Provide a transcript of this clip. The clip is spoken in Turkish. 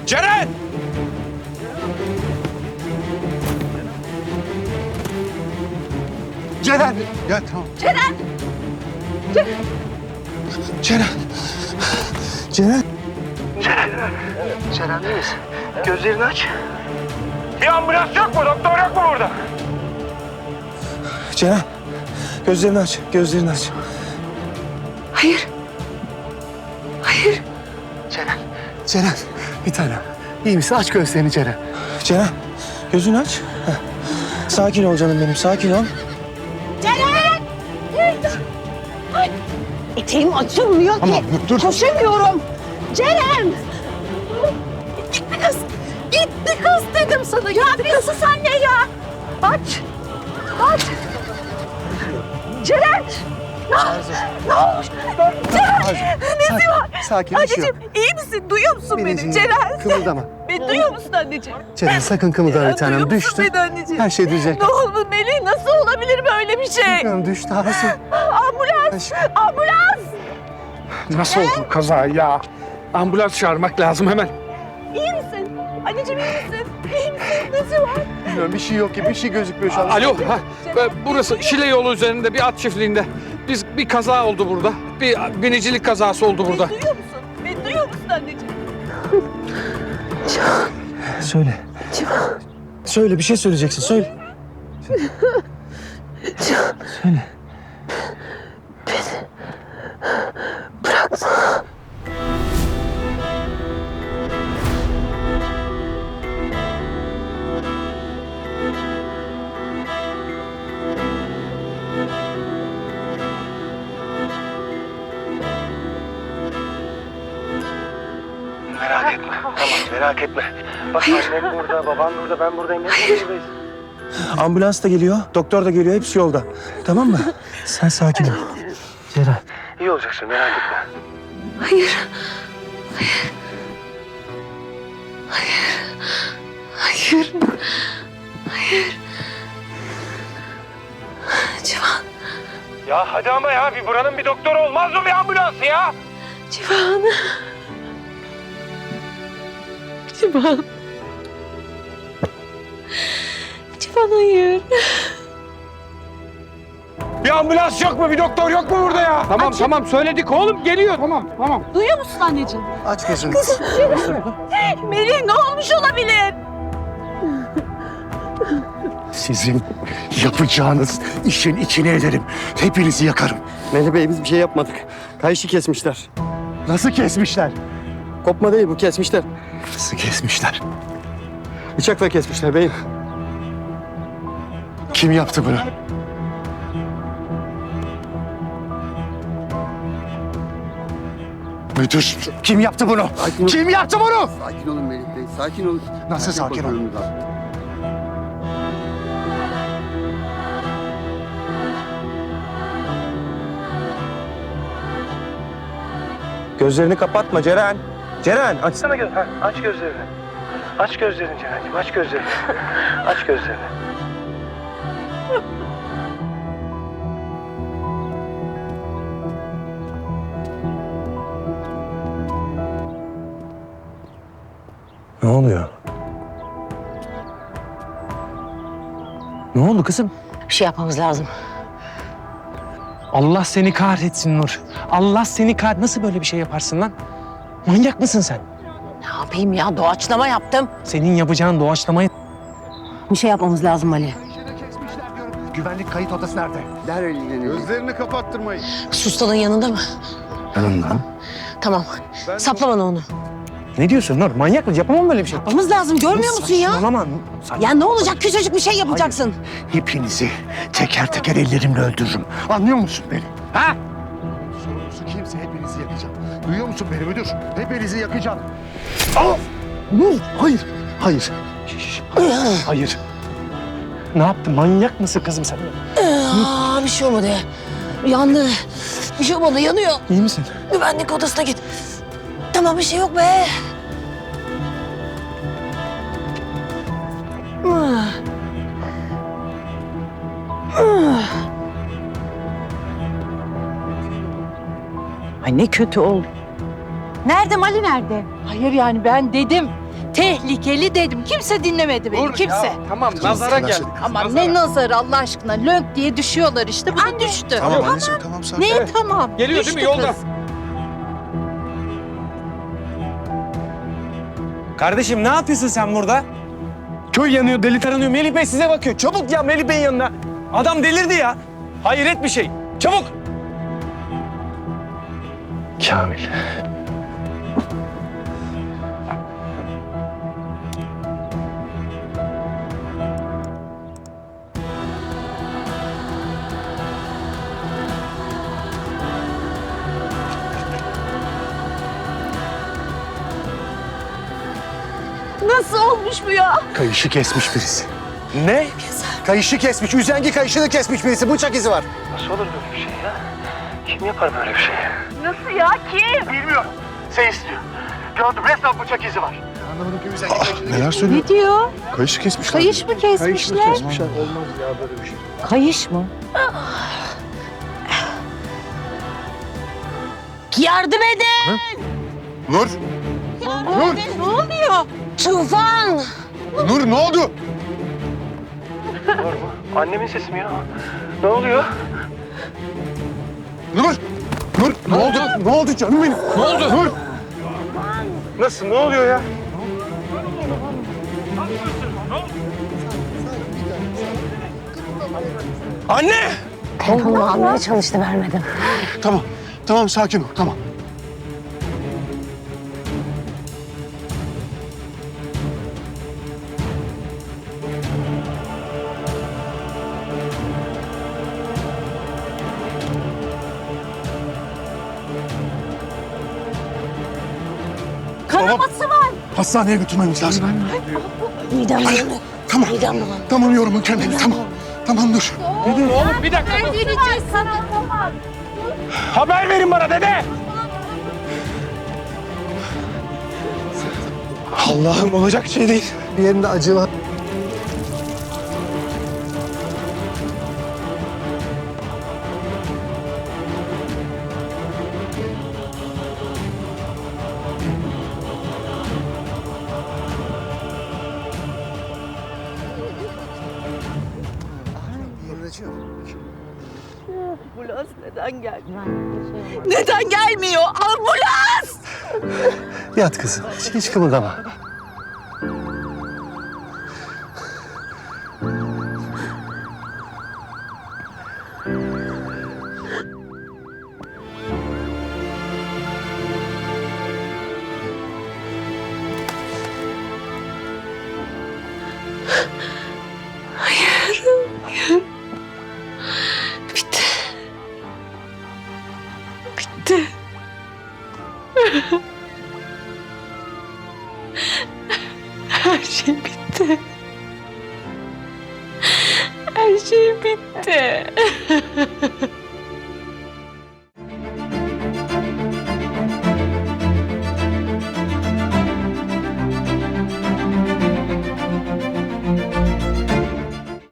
Ceren! Ceren! Ya tamam. Ceren! Ceren! Ceren! Ceren iyi misin? Gözlerini aç. Bir ambulans yok mu? Doktor yok mu burada? Ceren! Gözlerini aç, gözlerini aç. Hayır. Hayır. Ceren. Ceren, bir tanem. İyi misin? Aç gözlerini Ceren. Ceren, gözünü aç. Heh. Sakin ol canım benim, sakin ol. Ceren! Ay, eteğim açılmıyor ki. Tamam, dur. Koşamıyorum. Ceren! Gitti kız. Gitti kız dedim sana. Ya nasıl sen ne ya? Aç. Aç. Ceren! Ne olmuş? Ceren! Nesi var? Sakin, bir şey yok. Anneciğim iyi misin? Duyuyor musun beni? Biricim, Ceren! kımıldama. Beni duyuyor musun anneciğim? Ceren sakın kımıldama bir tanem. Duyuyor musun Düştü. beni anneciğim? Her şey düzelecek. Ne oldu Melih? Nasıl olabilir böyle bir şey? Bilmiyorum, düştü Hasim. Ambulans! Ambulans! Nasıl oldu kaza ya? Ambulans çağırmak lazım hemen. İyi misin? Anneciğim iyi misin? İyi misin? Nesi var? Bilmiyorum, bir şey yok ki, bir şey gözükmüyor şu an. Alo, burası Şile yolu üzerinde bir at çiftliğinde. Bir kaza oldu burada. Bir binicilik kazası oldu burada. Beni duyuyor musun? Beni duyuyor musun anneciğim? Söyle. Söyle, bir şey söyleyeceksin, söyle. Söyle. Merak etme. Tamam merak etme. Bak annem burada, baban burada, ben buradayım. Hepimiz buradayız. Ambulans da geliyor, doktor da geliyor, hepsi yolda. Tamam mı? Sen sakin ol. Ceren. İyi olacaksın merak etme. Hayır. Hayır. Hayır. Hayır. Civan. Ya hadi ama ya bir buranın bir doktoru olmaz mı bir ambulansı ya? Civan. Civan. Civan hayır. Bir ambulans yok mu? Bir doktor yok mu burada ya? Tamam söyledik oğlum geliyor tamam. Duyuyor musun anneciğim? Aç gözünü. Melih ne olmuş olabilir? Sizin yapacağınız işin içine ederim. Hepinizi yakarım. Melih Bey biz bir şey yapmadık. Kayışı kesmişler. Nasıl kesmişler? Kopma değil bu kesmişler. Nasıl kesmişler? Bıçakla kesmişler beyim. Kim yaptı bunu? Müdür, kim yaptı bunu? Sakin ol. Kim yaptı bunu? Sakin olun Melih Bey, sakin olun. Nasıl sakin ol? kontrolümüz var. Gözlerini kapatma Ceren. Ceren, açsana. Aç gözlerini. Aç gözlerini Ceren'ciğim, aç gözlerini. Aç gözlerini. Ne oluyor? Ne oldu kızım? Bir şey yapmamız lazım. Allah seni kahretsin Nur. Allah seni Nasıl böyle bir şey yaparsın lan? Manyak mısın sen? Ne yapayım ya? Doğaçlama yaptım. Senin yapacağın doğaçlamayı... Bir şey yapmamız lazım Ali. Güvenlik kayıt odası nerede? Derhal ilgileniyor. Gözlerini kapattırmayın. Sustal'ın yanında mı? Yanında. Tamam. Sapla bana onu. Ne diyorsun Nur? Manyak mısın? Yapamam böyle bir şey. Yapmamız lazım. Görmüyor musun ya? Saçmalama. Ya ne olacak? Küçücük bir şey yapacaksın. Hepinizi teker teker ellerimle öldürürüm. Anlıyor musun beni? Ha? Sorumlusu kimse hepinizi yakacağım. Duyuyor musun beni müdür? Hepinizi yakacağım. Al! Nur! Hayır! Hayır! Hayır! Ne yaptın? Manyak mısın kızım sen? Aa, bir şey olmadı ya. Yandı. Bir şey olmadı. Yanıyor. İyi misin? Güvenlik odasına git. Tamam bir şey yok be. Ah. Ay ne kötü oldu. Nerede Mali nerede? Hayır yani ben dedim. Tehlikeli dedim. Kimse dinlemedi beni. Kimse. Tamam nazara gel. Aman ne nazarı Allah aşkına. Lönk diye düşüyorlar işte. Bu da düştü. Tamam anneciğim tamam sakin. Ne tamam. Geliyor değil mi yolda? Kız. Kardeşim ne yapıyorsun sen burada? Köy yanıyor, deli taranıyor. Melih Bey size bakıyor. Çabuk ya Melih Bey'in yanına. Adam delirdi ya. Hayret bir şey. Çabuk. Kamil. Nasıl olmuş bu ya? Kayışı kesmiş birisi. Ne? Kayışı kesmiş. Üzengi kayışını kesmiş birisi. Bıçak izi var. Nasıl olur böyle bir şey ya? Kim yapar böyle bir şey? Nasıl ya? Kim? Bilmiyorum. Sen istiyor. Gördüm. Resmen bıçak izi var. Anlamadım ki üzengi kayışını neler söylüyor? Ne diyor? Kayışı kesmişler. Kayış mı kesmişler? Olmaz ya böyle bir şey. Kayış mı? Yardım edin! Nur! Nur! Ne oluyor? Tufan! Nur ne oldu? Annemin sesi mi ya? Ne oluyor? Nur! Nur! Ne oldu? Ne oldu canım benim? Ne oldu? Nur! Nasıl? Ne oluyor ya? Anne! Telefonumu almaya çalıştı, vermedim. Tamam. Tamam sakin ol. Tamam. Kanaması var. Hastaneye götürmemiz lazım. Midem bulanıyor. Tamam. Midem bulanıyor. Tamam yorma kendini. Tamam. Tamam dur. Oğlum bir dakika. Öldüreceğiz sana tamam. Haber verin bana dede! Allah'ım olacak şey değil. Bir yerinde acı var. Ambulans neden gelmiyor? Neden gelmiyor? Ambulans! Yat kızım. Hiç kımıldama. Bitti. Her şey bitti. Her şey bitti.